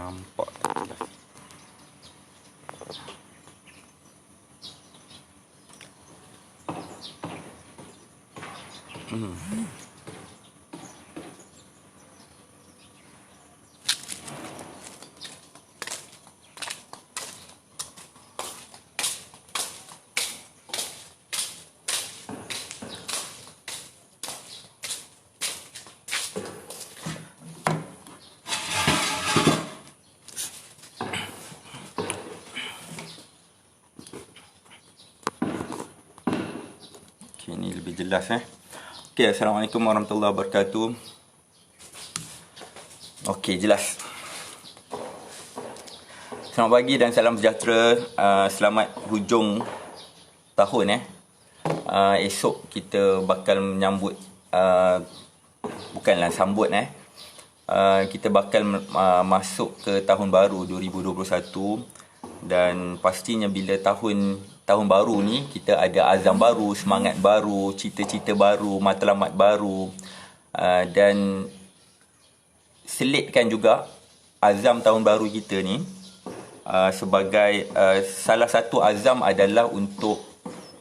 nampak tak jelas. Okay, ni lebih jelas Okay, Assalamualaikum warahmatullahi wabarakatuh. Okay, jelas. Selamat pagi dan salam sejahtera. Selamat hujung tahun esok kita bakal menyambut bukanlah sambut kita bakal masuk ke tahun baru 2021, dan pastinya bila tahun baru ni kita ada azam baru, semangat baru, cita-cita baru, matlamat baru, dan selitkan juga azam tahun baru kita ni sebagai salah satu azam adalah untuk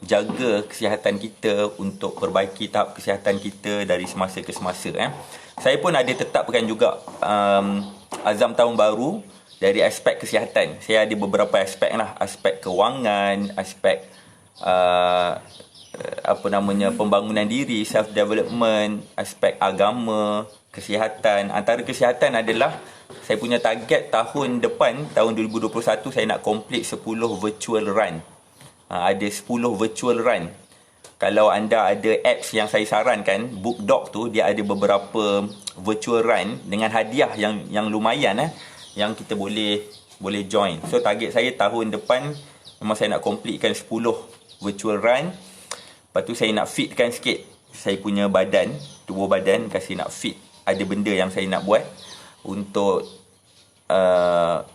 jaga kesihatan kita, untuk perbaiki tahap kesihatan kita dari semasa ke semasa. Saya pun ada tetapkan juga azam tahun baru dari aspek kesihatan. Saya ada beberapa aspek lah, aspek kewangan, aspek pembangunan diri, self development, aspek agama, kesihatan. Antara kesihatan adalah saya punya target tahun depan, tahun 2021, saya nak complete 10 virtual run. Ada 10 virtual run. Kalau anda ada apps yang saya sarankan, BookDog tu dia ada beberapa virtual run dengan hadiah yang lumayan yang kita boleh join. So target saya tahun depan memang saya nak completekan 10 virtual run. Lepas tu saya nak fitkan sikit saya punya badan, tubuh badan, kasi nak fit. Ada benda yang saya nak buat untuk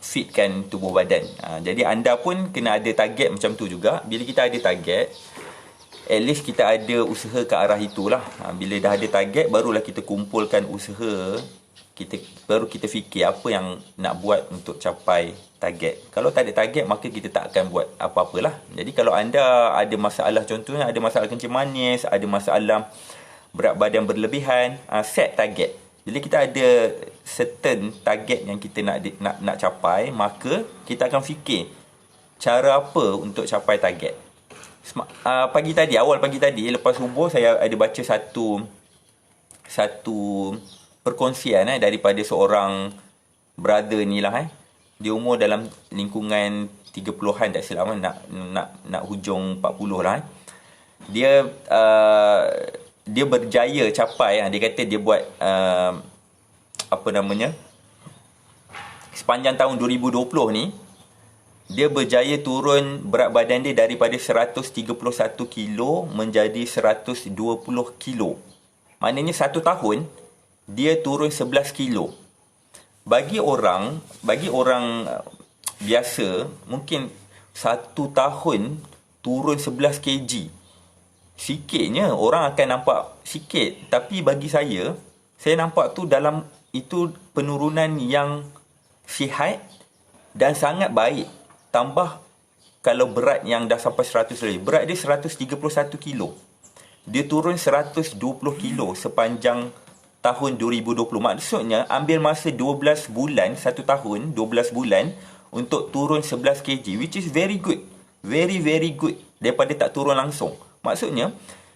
fitkan tubuh badan. Jadi anda pun kena ada target macam tu juga. Bila kita ada target, at least kita ada usaha ke arah itulah. Bila dah ada target, barulah kita kumpulkan usaha, baru kita fikir apa yang nak buat untuk capai target. Kalau tak ada target, maka kita tak akan buat apa-apalah. Jadi kalau anda ada masalah, contohnya ada masalah kencing manis, ada masalah berat badan berlebihan, set target. Bila kita ada certain target yang kita nak capai, maka kita akan fikir cara apa untuk capai target. Awal pagi tadi lepas subuh, saya ada baca satu perkongsian daripada seorang brother ni lah. Dia umur dalam lingkungan 30-an tak silap, nak hujung 40 lah. Dia berjaya capai, dia kata dia buat sepanjang tahun 2020 ni, dia berjaya turun berat badan dia daripada 131 kilo menjadi 120 kilo. Maknanya 1 tahun dia turun 11 kilo. Bagi orang biasa, mungkin 1 tahun turun 11 kg. Sikitnya, orang akan nampak sikit. Tapi bagi saya nampak itu penurunan yang sihat dan sangat baik. Tambah kalau berat yang dah sampai 100 lebih. Berat dia 131 kilo. Dia turun 120 kilo sepanjang tahun 2020. Maksudnya ambil masa 12 bulan, 1 tahun 12 bulan untuk turun 11 kg, which is very good. Very very good daripada tak turun langsung. Maksudnya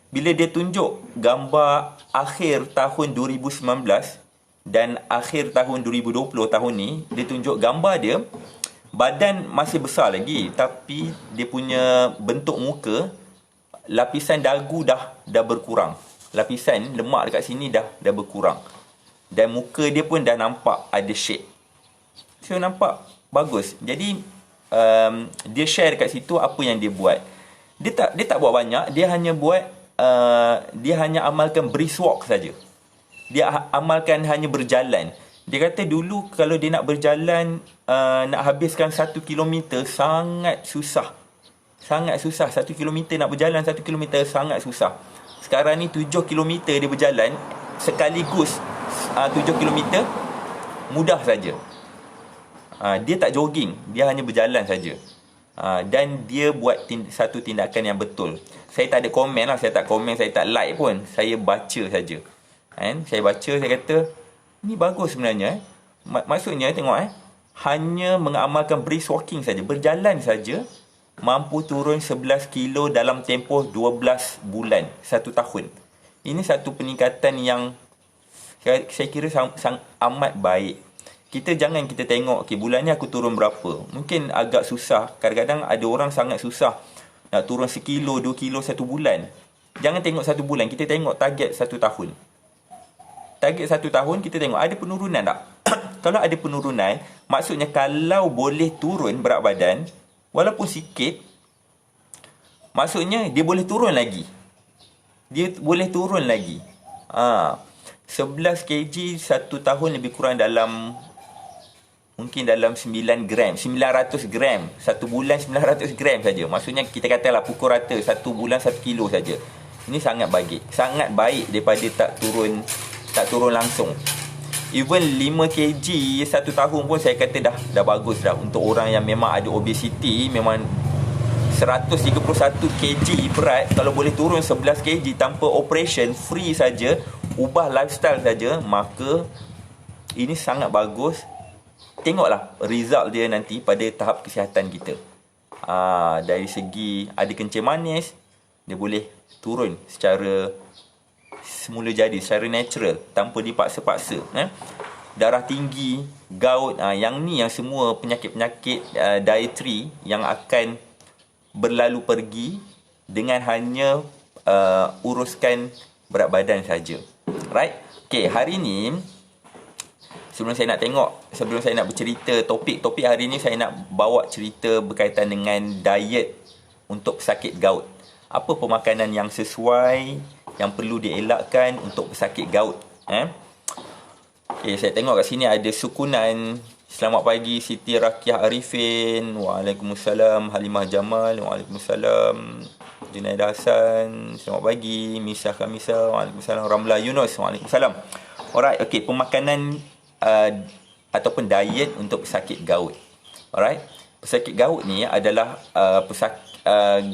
bila dia tunjuk gambar akhir tahun 2019 dan akhir tahun 2020 tahun ni, dia tunjuk gambar dia, badan masih besar lagi, tapi dia punya bentuk muka, lapisan dagu dah berkurang. Lapisan lemak dekat sini dah berkurang. Dan muka dia pun dah nampak ada shape. So nampak bagus. Jadi dia share dekat situ apa yang dia buat. Dia tak buat banyak, dia hanya amalkan brisk walk saja. Dia amalkan hanya berjalan. Dia kata dulu kalau dia nak berjalan, nak habiskan 1 kilometer sangat susah. Sangat susah. 1 kilometer nak berjalan 1 kilometer sangat susah. Sekarang ni 7 kilometer dia berjalan sekaligus. 7 kilometer mudah saja. Dia tak jogging, dia hanya berjalan saja. Dan dia buat satu tindakan yang betul. Saya tak ada komen lah, saya tak komen, saya tak like pun. Saya baca saja. Saya baca, saya kata, ni bagus sebenarnya. Maksudnya tengok hanya mengamalkan brisk walking saja, berjalan saja, mampu turun 11 kilo dalam tempoh 12 bulan, 1 tahun. Ini satu peningkatan yang saya kira amat baik. Kita tengok, okay, bulan ni aku turun berapa. Mungkin agak susah. Kadang-kadang ada orang sangat susah nak turun 1 kilo, 2 kilo 1 bulan. Jangan tengok 1 bulan, kita tengok target 1 tahun. Target 1 tahun, kita tengok ada penurunan tak? Kalau ada penurunan, maksudnya kalau boleh turun berat badan, walaupun sikit, maksudnya dia boleh turun lagi. Dia boleh turun lagi. 11 kg 1 tahun lebih kurang dalam mungkin dalam 9 gram, 900 gram. 1 bulan 900 gram saja. Maksudnya kita katalah pukul rata 1 bulan 1 kilo saja. Ini sangat baik. Sangat baik daripada tak turun langsung. Even 5 kg 1 tahun pun saya kata dah bagus dah. Untuk orang yang memang ada obesity, memang 131 kg berat, kalau boleh turun 11 kg tanpa operation, free saja, ubah lifestyle saja, maka ini sangat bagus. Tengoklah result dia nanti pada tahap kesihatan kita. Dari segi ada kencing manis, dia boleh turun secara semula jadi, secara natural, tanpa dipaksa-paksa. Darah tinggi, gout, yang semua penyakit-penyakit dietary yang akan berlalu pergi dengan hanya uruskan berat badan saja. Right? Okay, hari ni sebelum saya nak bercerita topik hari ni, saya nak bawa cerita berkaitan dengan diet untuk pesakit gout. Apa pemakanan yang sesuai, yang perlu dielakkan untuk pesakit gout. Okay, saya tengok kat sini ada sukunan. Selamat pagi Siti Rakiah Arifin. Waalaikumsalam. Halimah Jamal. Waalaikumsalam. Junaidah Hassan. Selamat pagi Misah Kamisa. Waalaikumsalam. Ramla Yunus. Waalaikumsalam. Alright, okay, pemakanan ataupun diet untuk pesakit gout. Alright, pesakit gout ni adalah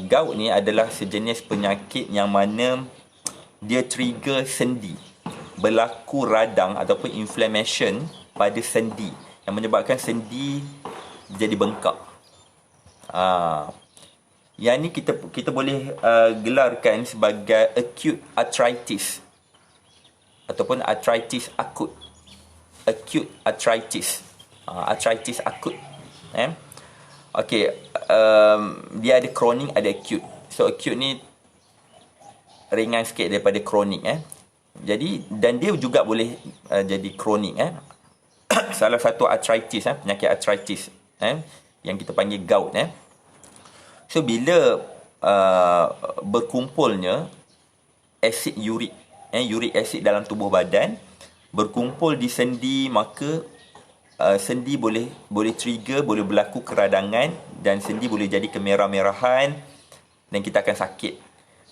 gout ni adalah sejenis penyakit yang mana dia trigger sendi, berlaku radang ataupun inflammation pada sendi yang menyebabkan sendi jadi bengkak. Yang ni kita boleh gelarkan sebagai acute arthritis ataupun arthritis akut. Acute arthritis. Arthritis akut. Okey, dia ada chronic, ada acute. So acute ni ringan sikit daripada chronic. Jadi, dan dia juga boleh jadi chronic. Salah satu arthritis, penyakit arthritis yang kita panggil gout. So bila berkumpulnya asid urik, uric acid dalam tubuh badan berkumpul di sendi, maka sendi boleh trigger, boleh berlaku keradangan dan sendi boleh jadi kemerah-merahan dan kita akan sakit.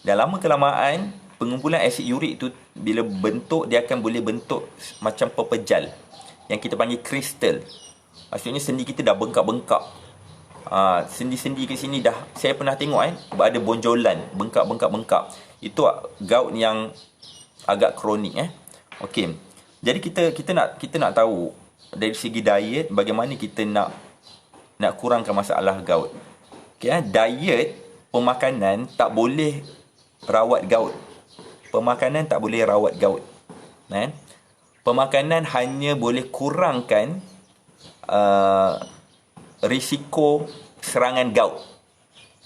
Dan lama kelamaan pengumpulan asid urik itu bila bentuk, dia akan boleh bentuk macam pepejal yang kita panggil kristal. Maksudnya sendi kita dah bengkak-bengkak. Sendi-sendi ke sini dah, saya pernah tengok ada bonjolan, bengkak-bengkak. Itu gout yang agak kronik. Okey. Jadi kita nak tahu dari segi diet bagaimana kita nak kurangkan masalah gout. Okey, diet, pemakanan tak boleh rawat gout. Pemakanan tak boleh rawat gout. Pemakanan hanya boleh kurangkan risiko serangan gout.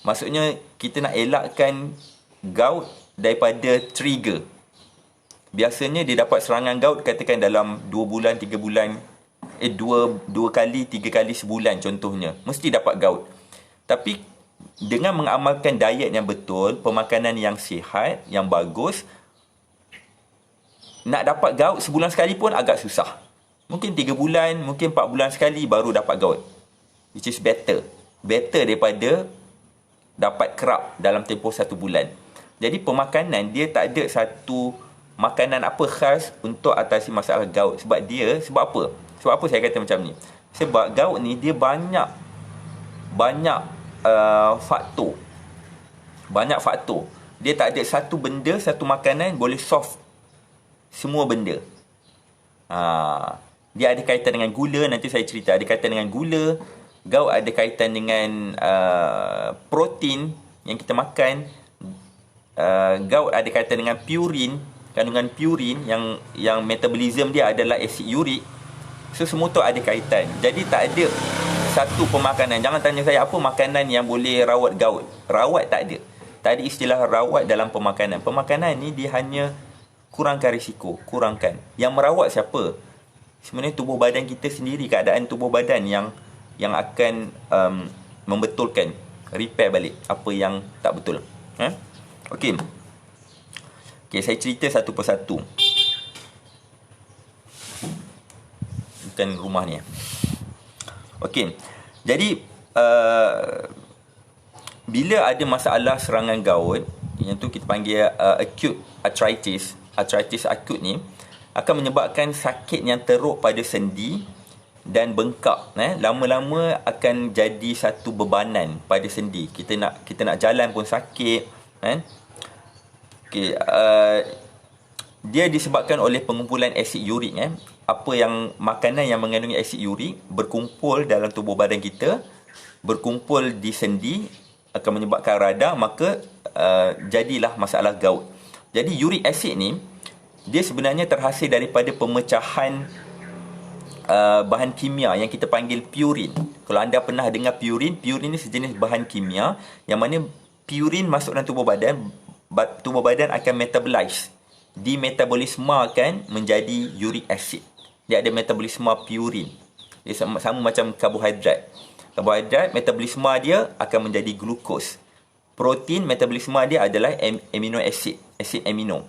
Maksudnya kita nak elakkan gout daripada trigger. Biasanya dia dapat serangan gout katakan dalam 2 bulan, 3 bulan, 2 kali, 3 kali sebulan contohnya. Mesti dapat gout. Tapi dengan mengamalkan diet yang betul, pemakanan yang sihat, yang bagus, nak dapat gout sebulan sekali pun agak susah. Mungkin 3 bulan, mungkin 4 bulan sekali baru dapat gout. Which is better. Better daripada dapat kerap dalam tempoh 1 bulan. Jadi pemakanan dia tak ada satu makanan apa khas untuk atasi masalah gout. Sebab apa? Sebab apa saya kata macam ni? Sebab gout ni dia banyak faktor. Banyak faktor. Dia tak ada satu benda, satu makanan boleh solve semua benda. Dia ada kaitan dengan gula, nanti saya cerita. Ada kaitan dengan gula. Gout ada kaitan dengan protein yang kita makan. Gout ada kaitan dengan purin, kandungan purin yang metabolism dia adalah asid urik. So semua tu ada kaitan. Jadi tak ada satu pemakanan. Jangan tanya saya apa makanan yang boleh rawat gout. Rawat tak ada. Tak ada istilah rawat dalam pemakanan. Pemakanan ni dia hanya kurangkan risiko, kurangkan. Yang merawat siapa? Sebenarnya tubuh badan kita sendiri, keadaan tubuh badan yang akan membetulkan, repair balik apa yang tak betul. Okey. Okey, saya cerita satu persatu. Bukan rumah ni. Okey. Jadi bila ada masalah serangan gout, yang tu kita panggil acute arthritis akut ni akan menyebabkan sakit yang teruk pada sendi dan bengkak. Lama-lama akan jadi satu bebanan pada sendi. Kita nak jalan pun sakit. Okay, dia disebabkan oleh pengumpulan asid urik. Apa yang makanan yang mengandungi asid urik berkumpul dalam tubuh badan kita, berkumpul di sendi, akan menyebabkan radang, maka jadilah masalah gout. Jadi uric acid ni dia sebenarnya terhasil daripada pemecahan bahan kimia yang kita panggil purin. Kalau anda pernah dengar purin ni sejenis bahan kimia yang mana purin masuk dalam tubuh badan akan metabolize, dimetabolismakan menjadi uric acid. Dia ada metabolisme purin. Dia sama macam karbohidrat. Karbohidrat metabolisme dia akan menjadi glukos. Protein metabolisme dia adalah amino acid, asid amino.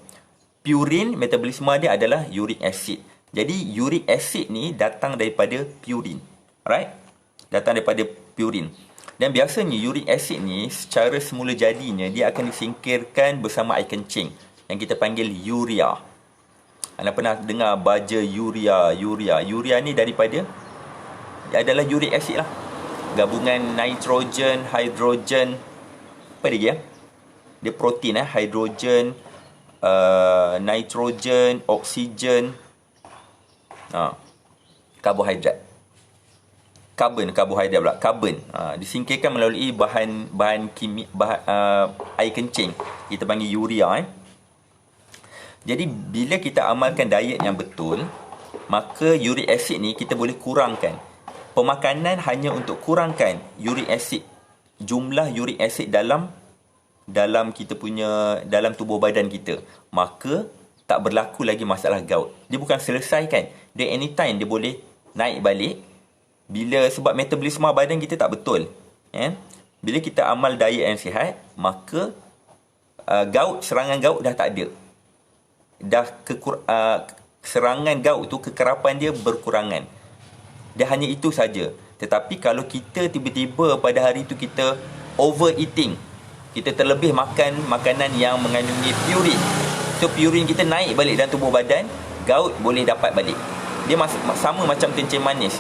Purin metabolisme dia adalah uric acid. Jadi uric acid ni datang daripada purin. Alright? Datang daripada purin. Dan biasanya uric acid ni secara semula jadinya dia akan disingkirkan bersama air kencing yang kita panggil urea. Anda pernah dengar baja urea? Urea ni daripada adalah uric acid lah. Gabungan nitrogen, hidrogen, apa lagi ya? Dia protein hidrogen, nitrogen, oksigen, karbohidrat. Karbohidrat pula. Karbon. Disingkirkan melalui bahan kimia, air kencing. Kita panggil urea. Jadi bila kita amalkan diet yang betul, maka uric acid ni kita boleh kurangkan. Pemakanan hanya untuk kurangkan uric acid, jumlah uric acid dalam kita punya, dalam tubuh badan kita, maka tak berlaku lagi masalah gout. Dia bukan selesaikan, dia anytime dia boleh naik balik sebab metabolisme badan kita tak betul. Bila kita amal diet yang sihat, maka serangan gout dah tak ada. Serangan gout tu kekerapan dia berkurangan. Dia hanya itu saja. Tetapi kalau kita tiba-tiba pada hari itu kita overeating, kita terlebih makan makanan yang mengandungi purin, so purin kita naik balik dalam tubuh badan, gout boleh dapat balik. Dia sama macam kencing manis.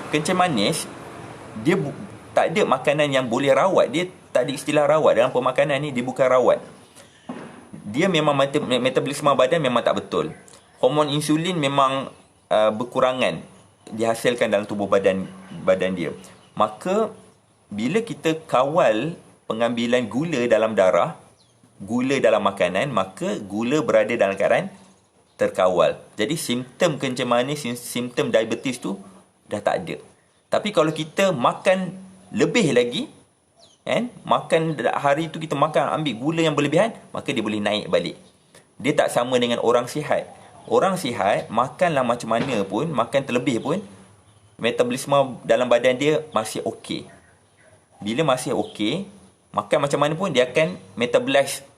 Kencing manis dia tak ada makanan yang boleh rawat. Dia tak ada istilah rawat dalam pemakanan ni. Dia bukan rawat. Dia memang metabolisme badan memang tak betul. Hormon insulin memang berkurangan dihasilkan dalam tubuh badan dia. Maka bila kita kawal pengambilan gula dalam darah, gula dalam makanan, maka gula berada dalam keadaan terkawal. Jadi simptom kencing manis, simptom diabetes tu dah tak ada. Tapi kalau kita makan lebih lagi, makan hari tu kita makan ambil gula yang berlebihan, maka dia boleh naik balik. Dia tak sama dengan orang sihat. Orang sihat makanlah macam mana pun, makan terlebih pun, metabolisme dalam badan dia masih okey. Bila masih okey, makan macam mana pun dia akan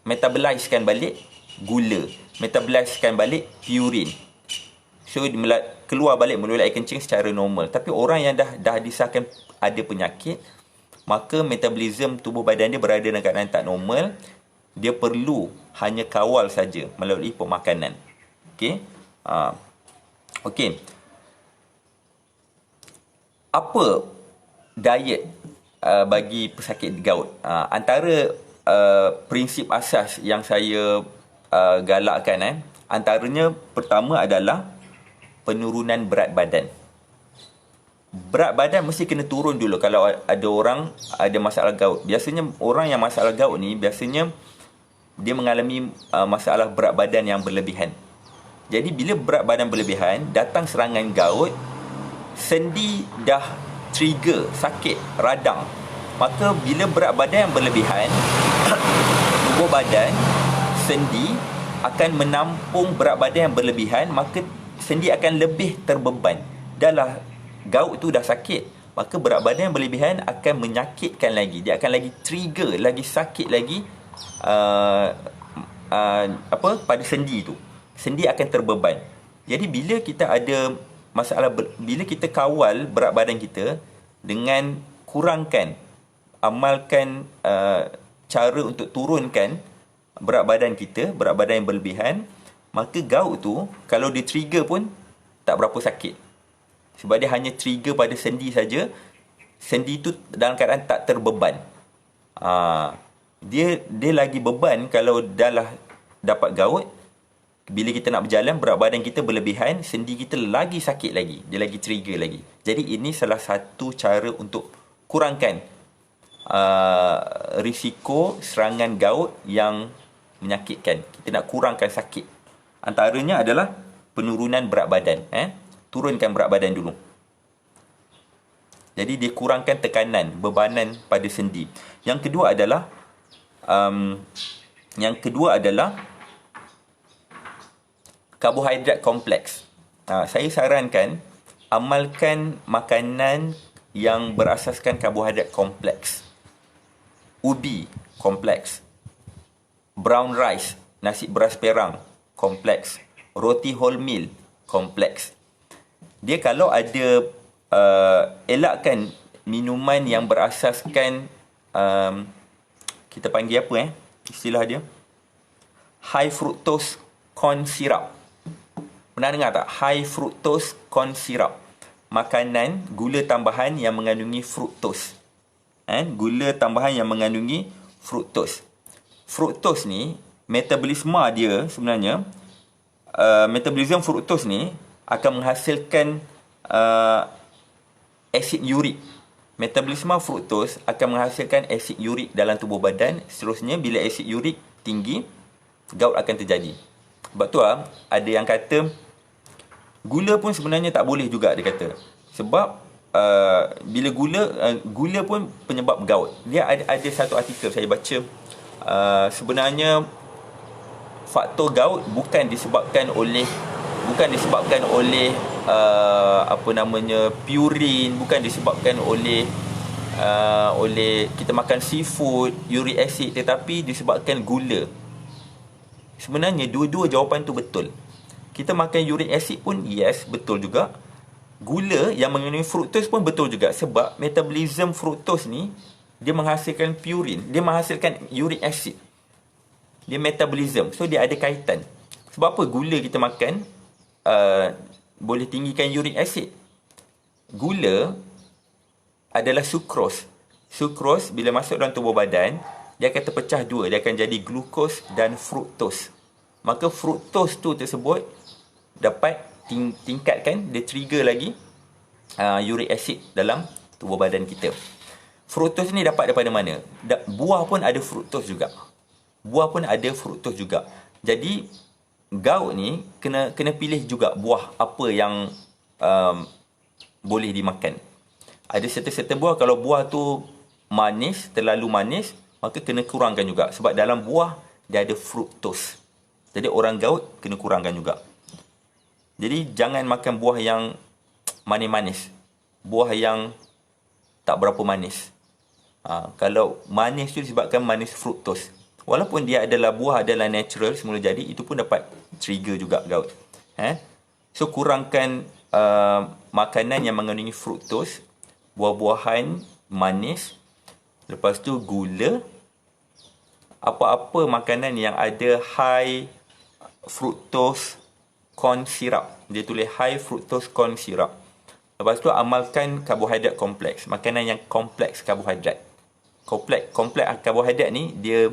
metabolizekan balik gula, metabolizekan balik purin. So keluar balik melalui air kencing secara normal. Tapi orang yang dah disahkan ada penyakit, maka metabolisme tubuh badan dia berada dalam keadaan tak normal. Dia perlu hanya kawal saja melalui pemakanan. Okey. Okey. Apa diet bagi pesakit gout? Antara prinsip asas yang saya galakkan, antaranya pertama adalah penurunan berat badan. Berat badan mesti kena turun dulu kalau ada orang ada masalah gout. Biasanya orang yang masalah gout ni biasanya dia mengalami masalah berat badan yang berlebihan. Jadi bila berat badan berlebihan, datang serangan gout, sendi dah trigger sakit radang. Maka bila berat badan yang berlebihan, tubuh badan sendi akan menampung berat badan yang berlebihan, maka sendi akan lebih terbeban. Dah gout tu dah sakit, maka berat badan yang berlebihan akan menyakitkan lagi. Dia akan lagi trigger, lagi sakit lagi pada sendi tu. Sendi akan terbeban. Jadi bila kita ada masalah, bila kita kawal berat badan kita dengan amalkan cara untuk turunkan berat badan kita, berat badan yang berlebihan, maka gout tu kalau dia trigger pun tak berapa sakit. Sebab dia hanya trigger pada sendi saja. Sendi tu dalam keadaan tak terbeban. Dia lagi beban kalau dah lah dapat gout. Bila kita nak berjalan, berat badan kita berlebihan, sendi kita lagi sakit lagi. Dia lagi trigger lagi. Jadi ini salah satu cara untuk kurangkan risiko serangan gout yang menyakitkan. Kita nak kurangkan sakit. Antaranya adalah penurunan berat badan. Turunkan berat badan dulu. Jadi dia kurangkan tekanan, bebanan pada sendi. Yang kedua adalah karbohidrat kompleks. Saya sarankan amalkan makanan yang berasaskan karbohidrat kompleks. Ubi kompleks. Brown rice, nasi beras perang kompleks. Roti wholemeal kompleks. Dia kalau ada elakkan minuman yang berasaskan kita panggil apa istilah dia? High fructose corn syrup. Pernah dengar tak? High fructose corn syrup. Makanan gula tambahan yang mengandungi fructose. Gula tambahan yang mengandungi fructose. Fructose ni, metabolisme dia sebenarnya, metabolisme fructose ni akan menghasilkan asid urik. Metabolisme fructose akan menghasilkan asid urik dalam tubuh badan. Seterusnya, bila asid urik tinggi, gout akan terjadi. Sebab tu ada yang kata gula pun sebenarnya tak boleh juga, dia kata. Sebab bila gula pun penyebab gout. Dia ada satu artikel saya baca, sebenarnya faktor gout bukan disebabkan oleh purin, bukan disebabkan oleh kita makan seafood, uric acid, tetapi disebabkan gula. Sebenarnya dua-dua jawapan tu betul. Kita makan uric acid pun yes, betul juga. Gula yang mengandungi fructose pun betul juga. Sebab metabolism fructose ni, dia menghasilkan purin, dia menghasilkan uric acid. Dia metabolism. So dia ada kaitan. Sebab apa gula kita makan boleh tinggikan uric acid? Gula adalah sucrose. Sucrose bila masuk dalam tubuh badan, dia akan terpecah dua. Dia akan jadi glukos dan fructose. Maka fructose tu tersebut dapat tingkatkan, dia trigger lagi uric acid dalam tubuh badan kita. Fructose ni dapat daripada mana? Buah pun ada fructose juga. Jadi gout ni kena pilih juga buah apa yang boleh dimakan. Ada certain buah, kalau buah tu manis, terlalu manis, maka kena kurangkan juga. Sebab dalam buah dia ada fructose. Jadi orang gout kena kurangkan juga. Jadi jangan makan buah yang manis-manis. Buah yang tak berapa manis. Kalau manis tu disebabkan manis fructose. Walaupun dia buah adalah natural semula jadi, itu pun dapat trigger juga gout. So kurangkan makanan yang mengandungi fructose, buah-buahan manis, lepas tu gula, apa-apa makanan yang ada high fructose corn syrup. Dia tulis high fructose corn syrup. Lepas tu amalkan karbohidrat kompleks. Makanan yang kompleks karbohidrat. Kompleks karbohidrat ni dia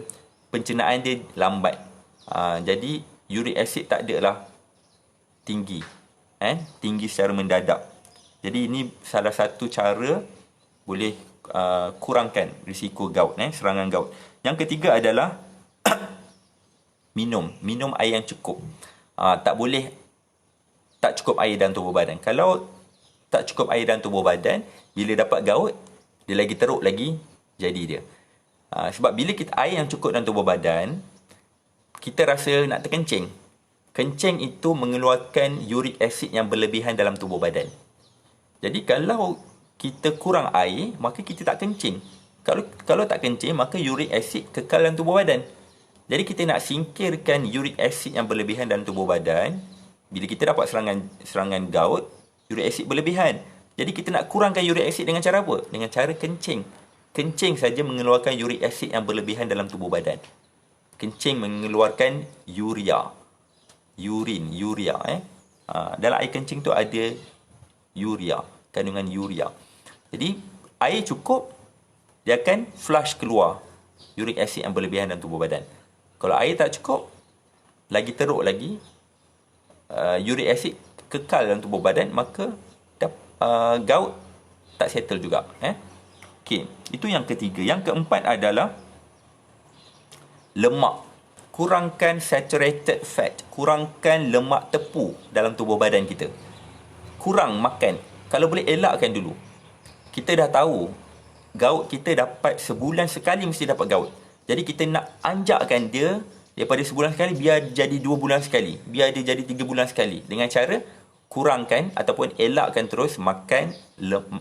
pencernaan dia lambat. Jadi uric acid tak ada lah tinggi. Tinggi secara mendadak. Jadi ini salah satu cara boleh kurangkan risiko gout, serangan gout. Yang ketiga adalah minum air yang cukup. Tak cukup air dalam tubuh badan. Kalau tak cukup air dalam tubuh badan, bila dapat gout, dia lagi teruk lagi jadi dia. Sebab bila kita air yang cukup dalam tubuh badan, kita rasa nak terkencing. Kencing itu mengeluarkan uric acid yang berlebihan dalam tubuh badan. Jadi kalau kita kurang air, maka kita tak kencing. Kalau tak kencing, maka uric acid kekal dalam tubuh badan. Jadi kita nak singkirkan uric acid yang berlebihan dalam tubuh badan. Bila kita dapat serangan gout, uric acid berlebihan. Jadi kita nak kurangkan uric acid dengan cara apa? Dengan cara kencing. Kencing saja mengeluarkan uric acid yang berlebihan dalam tubuh badan. Kencing mengeluarkan urea. Dalam air kencing tu ada urea, kandungan urea. Jadi air cukup, dia akan flush keluar uric acid yang berlebihan dalam tubuh badan. Kalau air tak cukup, lagi teruk lagi, uric acid kekal dalam tubuh badan, maka gout tak settle juga. Okey, itu yang ketiga. Yang keempat adalah lemak. Kurangkan saturated fat, kurangkan lemak tepu dalam tubuh badan kita. Kurang makan. Kalau boleh elakkan dulu. Kita dah tahu gout kita dapat sebulan sekali mesti dapat gout. Jadi kita nak anjakkan dia daripada sebulan sekali biar jadi 2 bulan sekali, biar dia jadi 3 bulan sekali, dengan cara kurangkan ataupun elakkan terus makan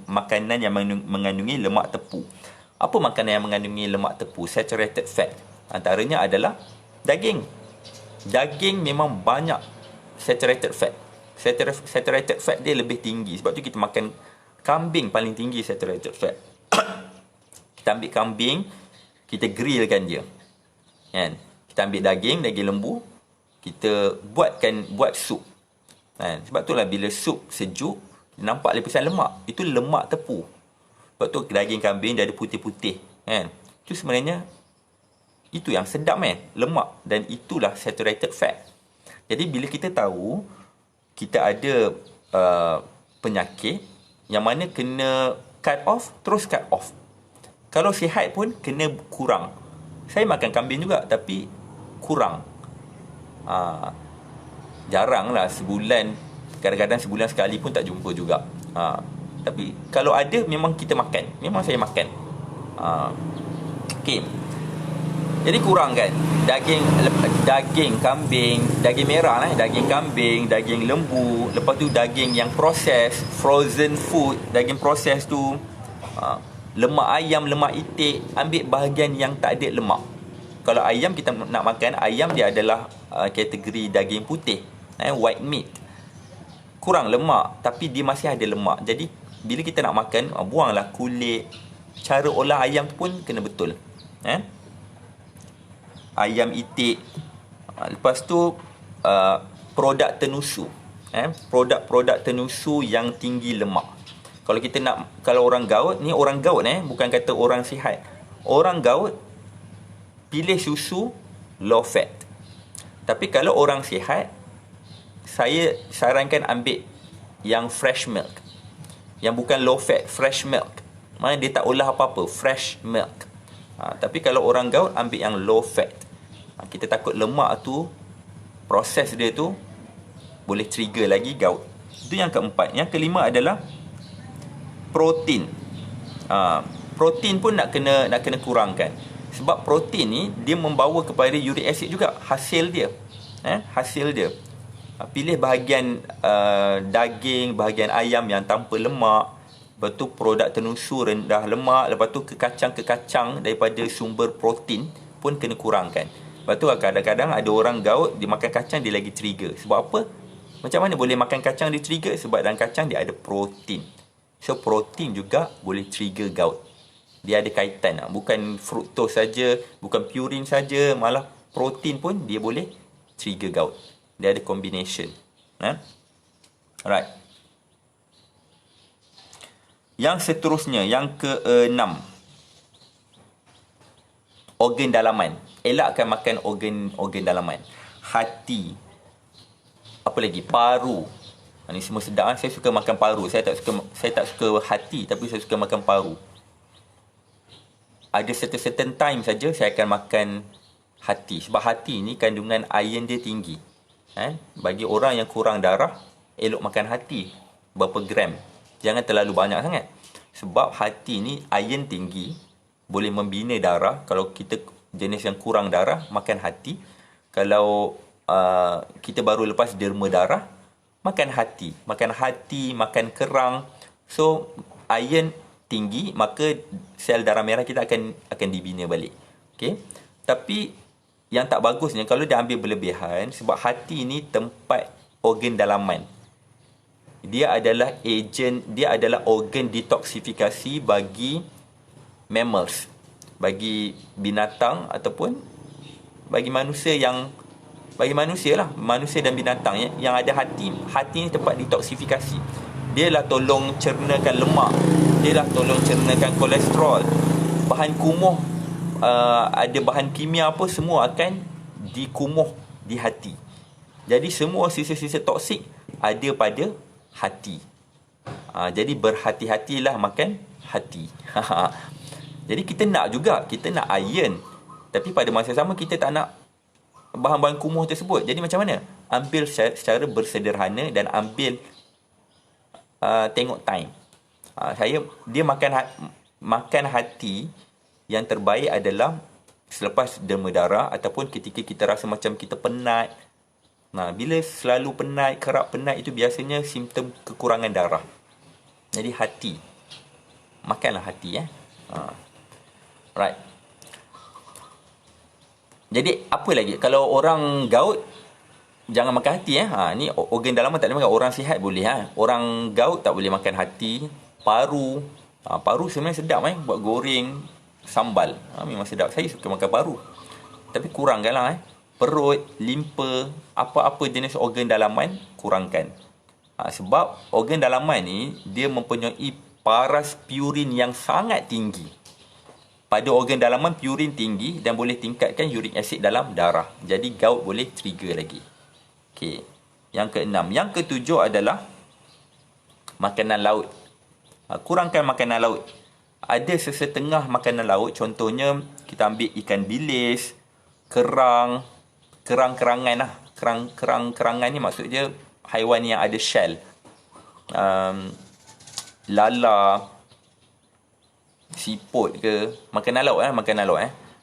makanan yang mengandungi lemak tepu. Apa makanan yang mengandungi lemak tepu? Saturated fat. Antaranya adalah daging. Daging memang banyak saturated fat. Saturated fat dia lebih tinggi. Sebab tu kita makan kambing paling tinggi saturated fat. Kita ambil kambing, kita grillkan dia. Kita ambil daging lembu, kita buat sup. Sebab itulah bila sup sejuk, nampak lapisan lemak. Itu lemak tepu. Sebab tu daging kambing dia ada putih-putih. Itu sebenarnya, itu yang sedap lemak. Dan itulah saturated fat. Jadi bila kita tahu, kita ada penyakit yang mana kena cut off, terus cut off. Kalau sihat pun kena kurang. Saya makan kambing juga, tapi kurang. Jarang lah sebulan. Kadang-kadang sebulan sekali pun tak jumpa juga. Tapi kalau ada, memang kita makan. Memang saya makan. Okey. Jadi kurangkan daging kambing, daging merah daging kambing, daging lembu, lepas tu daging yang proses, frozen food, daging proses tu, lemak ayam, lemak itik, ambil bahagian yang tak ada lemak. Kalau ayam kita nak makan, ayam dia adalah kategori daging putih, white meat. Kurang lemak tapi dia masih ada lemak. Jadi bila kita nak makan, buanglah kulit. Cara olah ayam pun kena betul. Ayam itik. Lepas tu produk tenusu. Produk-produk tenusu yang tinggi lemak. Kalau orang gout, ni orang gout bukan kata orang sihat. Orang gout pilih susu low fat. Tapi kalau orang sihat, saya sarankan ambil yang fresh milk. Yang bukan low fat, fresh milk. Mana dia tak olah apa-apa, fresh milk. Tapi kalau orang gout, ambil yang low fat. Kita takut lemak tu, proses dia tu boleh trigger lagi gout. Itu yang keempat. Yang kelima adalah protein. Protein pun nak kena kurangkan. Sebab protein ni dia membawa kepada uric acid juga, hasil dia. Hasil dia. Pilih bahagian daging, bahagian ayam yang tanpa lemak. Lepas tu produk tenusu rendah lemak. Lepas tu kekacang daripada sumber protein pun kena kurangkan. Lepas tu kadang-kadang ada orang gout, dia makan kacang dia lagi trigger. Sebab apa? Macam mana boleh makan kacang dia trigger? Sebab dalam kacang dia ada protein. So protein juga boleh trigger gout. Dia ada kaitan. Bukan fructose saja, bukan purin saja, malah protein pun dia boleh trigger gout. Dia ada combination. Alright. Yang seterusnya, yang keenam, organ dalaman. Elakkan makan organ dalaman. Hati. Apa lagi? Paru. Ini semua sedap. Saya suka makan paru. Saya tak suka hati, tapi saya suka makan paru. Ada certain time saja saya akan makan hati. Sebab hati ni kandungan iron dia tinggi. Bagi orang yang kurang darah, elok makan hati. Berapa gram. Jangan terlalu banyak sangat. Sebab hati ni iron tinggi. Boleh membina darah. Kalau kita jenis yang kurang darah, makan hati. Kalau kita baru lepas derma darah, makan hati. Makan hati, makan kerang. So, iron tinggi, maka sel darah merah kita akan dibina balik. Okey. Tapi yang tak bagusnya kalau dia ambil berlebihan, sebab hati ni tempat organ dalaman. Dia adalah organ detoksifikasi bagi mammals, bagi binatang ataupun bagi manusia dan binatang yang ada hati. Hati ni tempat detoksifikasi. Dia lah tolong cernakan lemak. Dia lah tolong cernakan kolesterol. Bahan kumuh, ada bahan kimia apa, semua akan dikumuh di hati. Jadi semua sisa-sisa toksik ada pada hati. Jadi berhati-hatilah makan hati. Jadi kita nak iron. Tapi pada masa sama kita tak nak bahan-bahan kumuh tersebut. Jadi macam mana? Ambil secara bersederhana dan ambil tengok time. Dia makan hati yang terbaik adalah selepas derma darah ataupun ketika kita rasa macam kita penat. Bila selalu penat, kerap penat, itu biasanya simptom kekurangan darah. Jadi hati. Makanlah hati. Right. Jadi apa lagi? Kalau orang gout, jangan makan hati. Ni organ dalaman tak boleh makan. Orang sihat boleh. Orang gout tak boleh makan hati. Paru. Paru sebenarnya sedap. Buat goreng, sambal. Memang sedap. Saya suka makan paru. Tapi kurangkanlah. Perut, limpa, apa-apa jenis organ dalaman, kurangkan. Sebab organ dalaman ni, dia mempunyai paras purin yang sangat tinggi. Pada organ dalaman, purin tinggi dan boleh tingkatkan uric acid dalam darah. Jadi gout boleh trigger lagi. Okey. Yang keenam. Yang ketujuh adalah makanan laut. Kurangkan makanan laut. Ada sesetengah makanan laut, contohnya kita ambil ikan bilis, kerang-kerangan lah. Kerang-kerangan ni maksud dia haiwan yang ada shell. Lala, siput ke, makanan laut.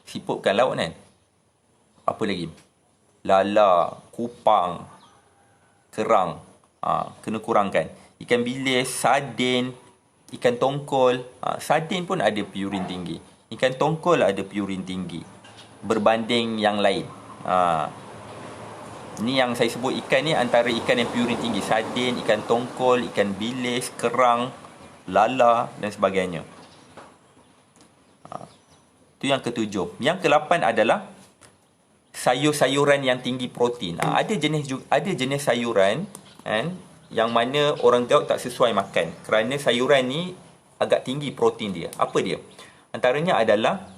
Siput bukan laut kan. Apa lagi? Lala, kupang, kerang. Kena kurangkan. Ikan bilis, sardin, ikan tongkol. Sardin pun ada purin tinggi. Ikan tongkol ada purin tinggi berbanding yang lain. Ni yang saya sebut ikan ni antara ikan yang purin tinggi. Sardin, ikan tongkol, ikan bilis, kerang, lala dan sebagainya. Itu yang ketujuh. Yang ke-8 adalah sayur-sayuran yang tinggi protein. Ada jenis sayuran yang mana orang gout tak sesuai makan kerana sayuran ni agak tinggi protein dia. Apa dia? Antaranya adalah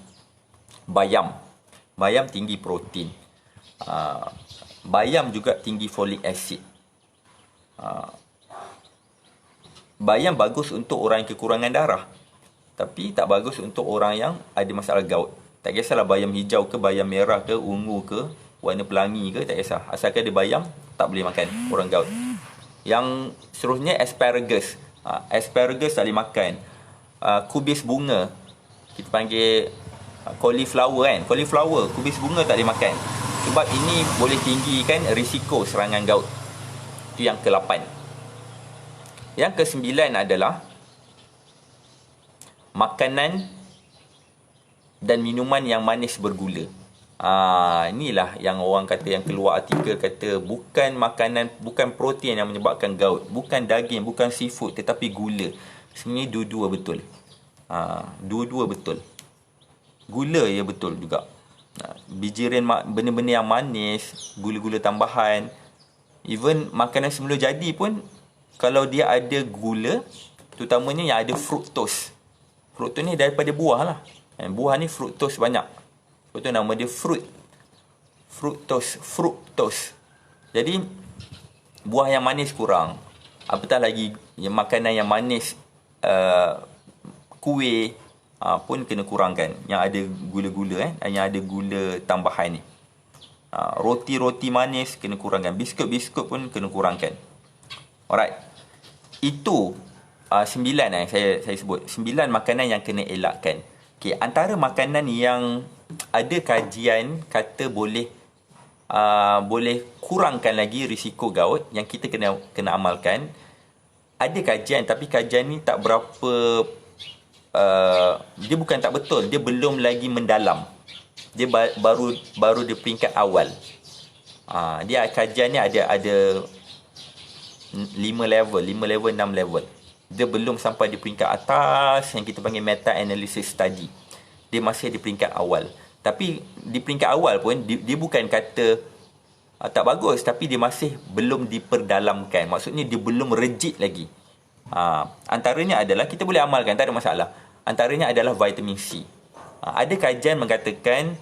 bayam. Bayam tinggi protein. Bayam juga tinggi folic acid. Bayam bagus untuk orang yang kekurangan darah. Tapi tak bagus untuk orang yang ada masalah gout. Tak kisahlah bayam hijau ke, bayam merah ke, ungu ke, warna pelangi ke, tak kisah. Asalkan ada bayam, tak boleh makan orang gout. Yang seterusnya asparagus. Asparagus tak boleh makan. Kubis bunga. Kita panggil cauliflower kan. Cauliflower, kubis bunga tak boleh makan. Sebab ini boleh tinggikan risiko serangan gout. Itu yang ke-8. Yang ke-9 adalah makanan dan minuman yang manis bergula. Inilah yang orang kata, yang keluar artikel kata bukan makanan, bukan protein yang menyebabkan gout, bukan daging, bukan seafood, tetapi gula. Sebenarnya dua-dua betul. Dua-dua betul. Gula ya betul juga. Bijiran benda-benda yang manis, gula-gula tambahan, even makanan semula jadi pun kalau dia ada gula, terutamanya yang ada fruktos. Fruktos ni daripada buah lah. Buah ni fruktos banyak. Sebab tu nama dia fruktos. Jadi buah yang manis kurang. Apatah lagi makanan yang manis, kuih pun kena kurangkan. Yang ada gula-gula, yang ada gula tambahan ni. Roti-roti manis kena kurangkan. Biskut-biskut pun kena kurangkan. Alright. Itu 9 saya sebut. 9 makanan yang kena elakkan. Okay, antara makanan yang ada kajian kata boleh kurangkan lagi risiko gout yang kita kena amalkan. Ada kajian, tapi kajian ni tak berapa, dia bukan tak betul, dia belum lagi mendalam. Dia baru di peringkat awal. Dia kajian ni ada 5 level, 6 level. Dia belum sampai di peringkat atas yang kita panggil meta analysis study. Dia masih di peringkat awal. Tapi di peringkat awal pun dia bukan kata tak bagus, tapi dia masih belum diperdalamkan. Maksudnya dia belum rejit lagi. Antaranya adalah kita boleh amalkan, tak ada masalah. Antaranya adalah vitamin C. Ada kajian mengatakan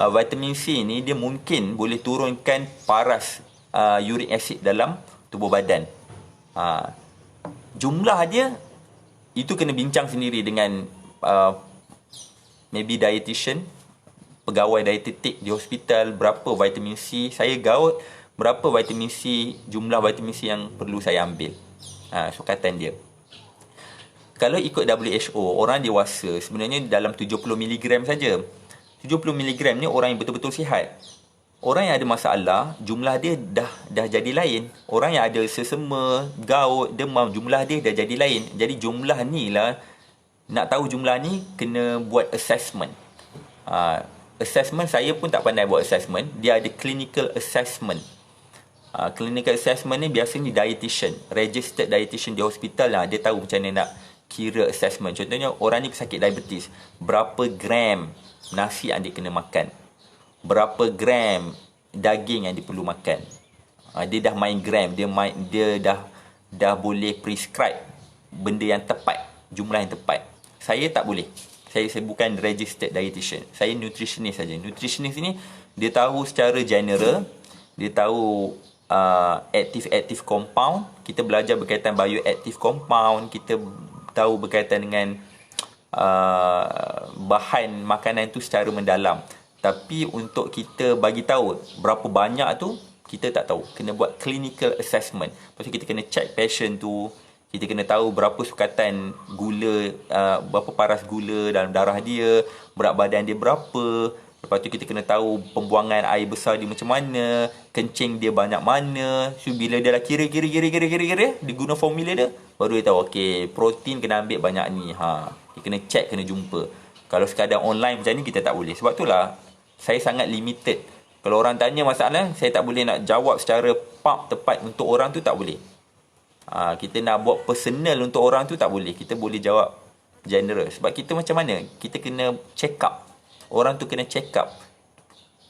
vitamin C ni dia mungkin boleh turunkan paras uric acid dalam tubuh badan. Jumlah dia itu kena bincang sendiri dengan maybe dietitian, pegawai dietetik di hospital, berapa vitamin C saya gout, berapa vitamin C, jumlah vitamin C yang perlu saya ambil. Sukatan dia. Kalau ikut WHO, orang dewasa sebenarnya dalam 70 mg saja. 70 mg ni orang yang betul-betul sihat. Orang yang ada masalah, jumlah dia dah jadi lain. Orang yang ada sesama, gout, demam, jumlah dia dah jadi lain. Jadi jumlah ni lah, nak tahu jumlah ni, kena buat assessment. Assessment, saya pun tak pandai buat assessment. Dia ada clinical assessment. Clinical assessment ni biasanya dietitian, registered dietitian di hospital lah. Dia tahu macam mana nak kira assessment. Contohnya, orang ni pesakit diabetes. Berapa gram nasi yang dia kena makan? Berapa gram daging yang dia perlu makan? Dia dah main gram, dia dah boleh prescribe benda yang tepat, jumlah yang tepat. Saya tak boleh. Saya bukan registered dietitian. Saya nutritionist saja. Nutritionist ni dia tahu secara general, dia tahu active compound. Kita belajar berkaitan bioactive compound, kita tahu berkaitan dengan bahan makanan tu secara mendalam. Tapi untuk kita bagi tahu berapa banyak tu, kita tak tahu. Kena buat clinical assessment. Lepas tu kita kena check patient tu. Kita kena tahu berapa sukatan gula, berapa paras gula dalam darah dia, berat badan dia berapa. Lepas tu kita kena tahu pembuangan air besar dia macam mana, kencing dia banyak mana. So bila dia dah kira, dia guna formula dia, baru dia tahu, okey, protein kena ambil banyak ni. Dia kena check, kena jumpa. Kalau sekadar online macam ni, kita tak boleh. Sebab itulah saya sangat limited. Kalau orang tanya masalah, saya tak boleh nak jawab secara tepat untuk orang tu, tak boleh. Kita nak buat personal untuk orang tu, tak boleh. Kita boleh jawab general. Sebab kita macam mana? Kita kena check up. Orang tu kena check up.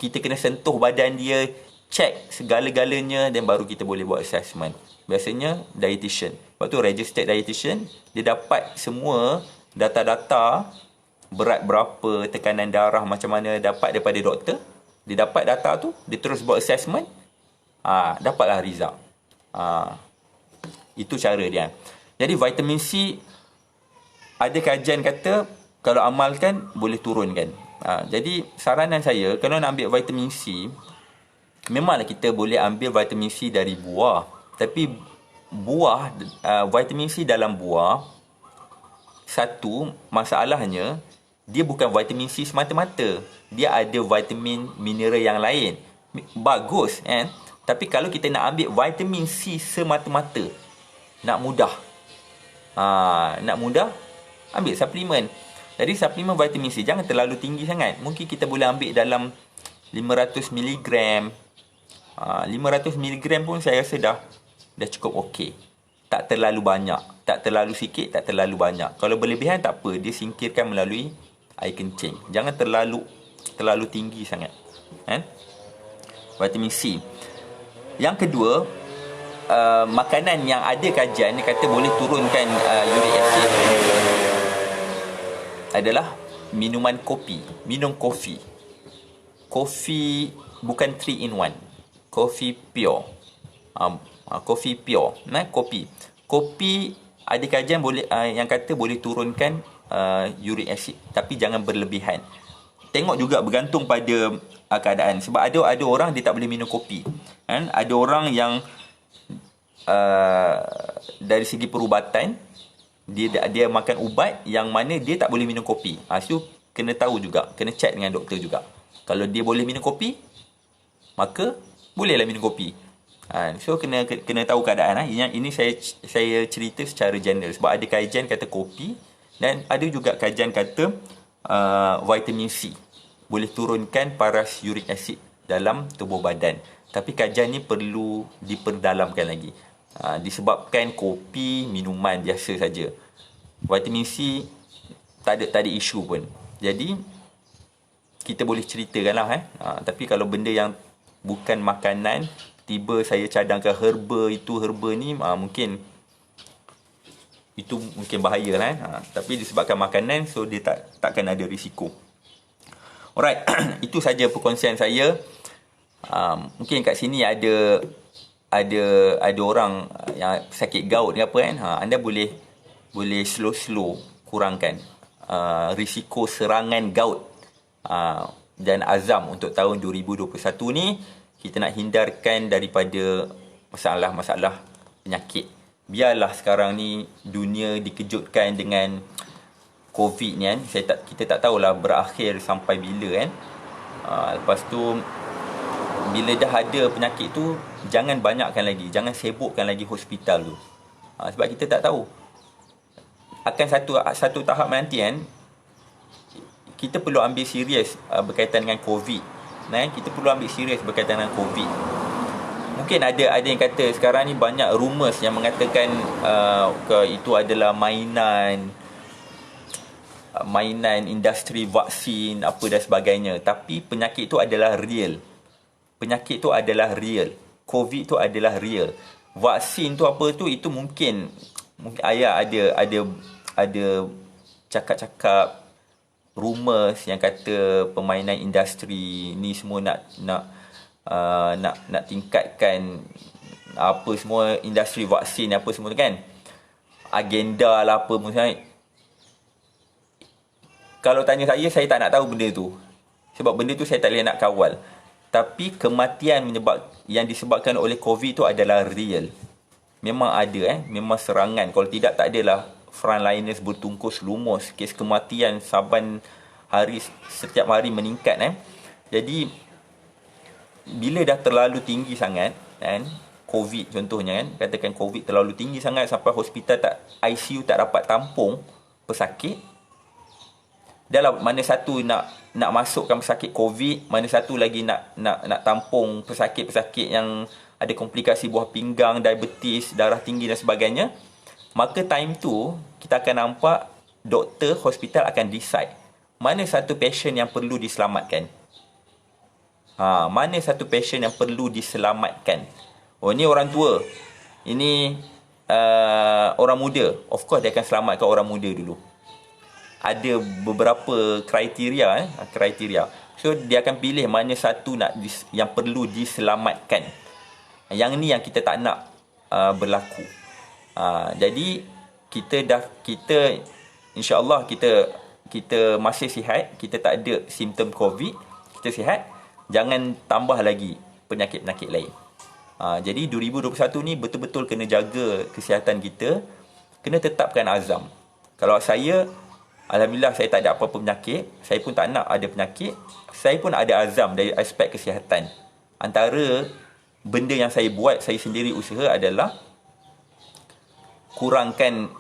Kita kena sentuh badan dia, check segala-galanya, dan baru kita boleh buat assessment. Biasanya dietitian. Lepas tu registered dietitian, dia dapat semua data-data, berat berapa, tekanan darah macam mana, dapat daripada doktor. Dia dapat data tu, dia terus buat assessment, dapatlah result. Itu cara dia. Jadi vitamin C, ada kajian kata kalau amalkan boleh turunkan. Jadi saranan saya, kalau nak ambil vitamin C, memanglah kita boleh ambil vitamin C dari buah. Tapi buah, vitamin C dalam buah, satu masalahnya, dia bukan vitamin C semata-mata. Dia ada vitamin mineral yang lain. Bagus, kan? Tapi kalau kita nak ambil vitamin C semata-mata, nak mudah, ambil suplemen. Jadi suplemen vitamin C jangan terlalu tinggi sangat. Mungkin kita boleh ambil dalam 500 mg. 500 mg pun saya rasa dah cukup okey. Tak terlalu banyak, tak terlalu sikit, tak terlalu banyak. Kalau berlebihan tak apa, dia singkirkan melalui air kencing. Jangan terlalu tinggi sangat. Vitamin C. Yang kedua, makanan yang ada kajian dia kata boleh turunkan uric acid adalah minuman kopi, minum kopi. Kopi bukan 3 in 1. Kopi pure. Kopi pure. Kopi. Kopi ada kajian boleh yang kata boleh turunkan uric acid, tapi jangan berlebihan. Tengok juga bergantung pada keadaan. Sebab ada orang dia tak boleh minum kopi. Kan? Ada orang yang dari segi perubatan dia makan ubat yang mana dia tak boleh minum kopi. So kena tahu juga, kena check dengan doktor juga. Kalau dia boleh minum kopi, maka bolehlah minum kopi. So kena tahu keadaan. Ini saya cerita secara general sebab ada kajian kata kopi dan ada juga kajian kata vitamin C boleh turunkan paras uric acid dalam tubuh badan. Tapi kajian ni perlu diperdalamkan lagi. Disebabkan kopi minuman biasa saja. Vitamin C tak ada isu pun. Jadi kita boleh ceritakanlah tapi kalau benda yang bukan makanan, tiba saya cadangkan herba ni mungkin itu mungkin bahaya lah. Tapi disebabkan makanan, so dia takkan ada risiko. Alright, itu saja perkongsian saya. Mungkin kat sini ada orang yang sakit gout ke apa kan. Anda boleh slow kurangkan risiko serangan gout dan azam untuk tahun 2021 ni. Kita nak hindarkan daripada masalah-masalah penyakit. Biarlah sekarang ni dunia dikejutkan dengan COVID ni kan. Kita tak tahulah berakhir sampai bila kan. Lepas tu bila dah ada penyakit tu, jangan banyakkan lagi, jangan sibukkan lagi hospital tu. Sebab kita tak tahu. Akan satu tahap nanti kan, kita perlu ambil serius berkaitan dengan COVID. Kita perlu ambil serius berkaitan dengan COVID. Mungkin ada yang kata sekarang ni banyak rumours yang mengatakan itu adalah mainan industri vaksin apa dan sebagainya. Tapi penyakit itu adalah real. COVID tu adalah real. Vaksin tu apa tu, itu mungkin ayah ada cakap-cakap rumours yang kata permainan industri ni semua nak tingkatkan apa semua industri vaksin apa semua tu kan. Agenda lah apa misalnya. Kalau tanya saya tak nak tahu benda tu. Sebab benda tu saya tak boleh nak kawal. Tapi kematian yang disebabkan oleh COVID tu adalah real. Memang ada memang serangan. Kalau tidak tak adalah frontliners bertungkus lumus. Kes kematian saban hari, setiap hari meningkat Jadi bila dah terlalu tinggi sangat COVID contohnya katakan COVID terlalu tinggi sangat sampai hospital ICU tak dapat tampung pesakit. Dalam mana satu nak masukkan pesakit COVID, mana satu lagi nak tampung pesakit-pesakit yang ada komplikasi buah pinggang, diabetes, darah tinggi dan sebagainya. Maka time tu kita akan nampak doktor hospital akan decide mana satu patient yang perlu diselamatkan. Mana satu patient yang perlu diselamatkan. Oh, ni orang tua. Ini orang muda. Of course dia akan selamatkan orang muda dulu. Ada beberapa kriteria. So dia akan pilih mana satu yang perlu diselamatkan. Yang ni yang kita tak nak berlaku. Jadi kita insya-Allah kita masih sihat, kita tak ada simptom COVID, kita sihat, jangan tambah lagi penyakit-penyakit lain. Jadi 2021 ni betul-betul kena jaga kesihatan kita, kena tetapkan azam. Kalau saya, alhamdulillah saya tak ada apa-apa penyakit, saya pun tak nak ada penyakit, saya pun ada azam dari aspek kesihatan. Antara benda yang saya buat, saya sendiri usaha adalah kurangkan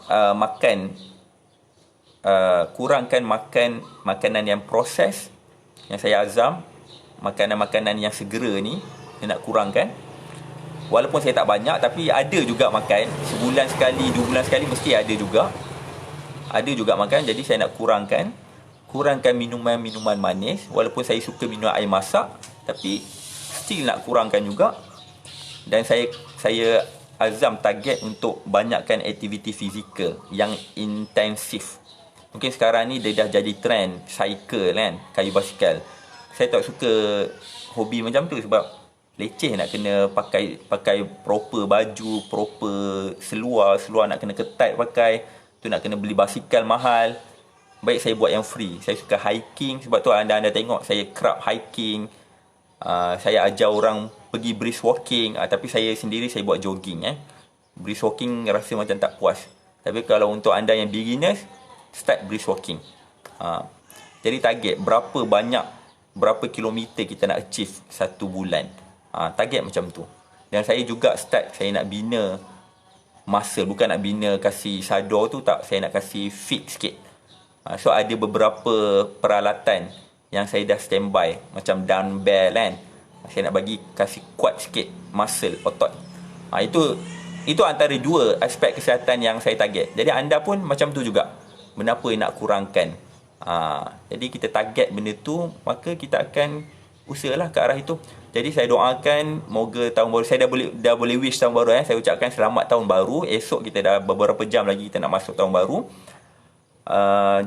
makanan yang proses, yang saya azam. Makanan-makanan yang segera ni saya nak kurangkan. Walaupun saya tak banyak, tapi ada juga makan. Sebulan sekali, 2 bulan sekali mesti ada juga makan. Jadi saya nak kurangkan minuman-minuman manis. Walaupun saya suka minum air masak, tapi still nak kurangkan juga. Dan saya Azam target untuk banyakkan aktiviti fizikal yang intensif. Mungkin sekarang ni dia dah jadi trend cycle kan, kayu basikal. Saya tak suka hobi macam tu sebab leceh nak kena pakai proper baju, proper seluar nak kena ketat pakai, tu nak kena beli basikal mahal. Baik saya buat yang free. Saya suka hiking, sebab tu anda tengok saya kerap hiking. Saya ajar orang pergi brisk walking, tapi saya sendiri saya buat jogging. Brisk walking rasa macam tak puas. Tapi kalau untuk anda yang beginners, start brisk walking. Jadi target berapa kilometer kita nak achieve satu bulan. Target macam tu. Dan saya juga start, saya nak bina muscle, bukan nak bina kasih sadar tu tak, saya nak kasih fit sikit. So ada beberapa peralatan yang saya dah standby, macam dumbbell kan. Saya nak bagi kasih kuat sikit muscle, otot. Itu antara dua aspek kesihatan yang saya target. Jadi anda pun macam tu juga. Benda apa yang nak kurangkan. Jadi kita target benda tu, maka kita akan usahalah ke arah itu. Jadi saya doakan moga tahun baru, saya dah boleh wish tahun baru. Saya ucapkan selamat tahun baru. Esok kita dah beberapa jam lagi kita nak masuk tahun baru.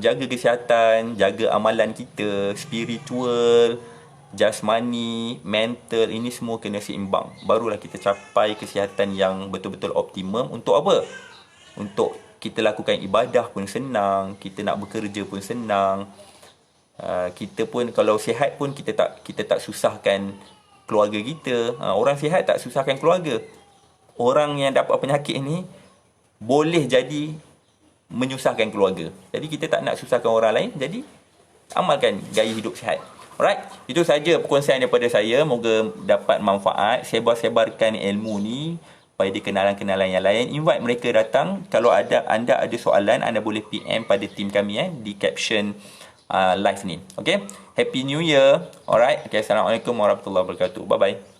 Jaga kesihatan, jaga amalan kita, spiritual, jasmani, mental, ini semua kena seimbang. Barulah kita capai kesihatan yang betul-betul optimum. Untuk apa? Untuk kita lakukan ibadah pun senang, kita nak bekerja pun senang. Kita pun kalau sihat pun kita tak susahkan keluarga kita. Orang sihat tak susahkan keluarga. Orang yang dapat penyakit ni boleh jadi menyusahkan keluarga. Jadi kita tak nak susahkan orang lain. Jadi amalkan gaya hidup sihat. Alright, itu saja perkongsian daripada saya. Moga dapat manfaat. Sebar-sebarkan ilmu ni pada kenalan-kenalan yang lain. Invite mereka datang. Kalau anda ada soalan, anda boleh PM pada tim kami di caption live ni. Okay, Happy New Year. Alright, okay, Assalamualaikum warahmatullahi wabarakatuh. Bye bye.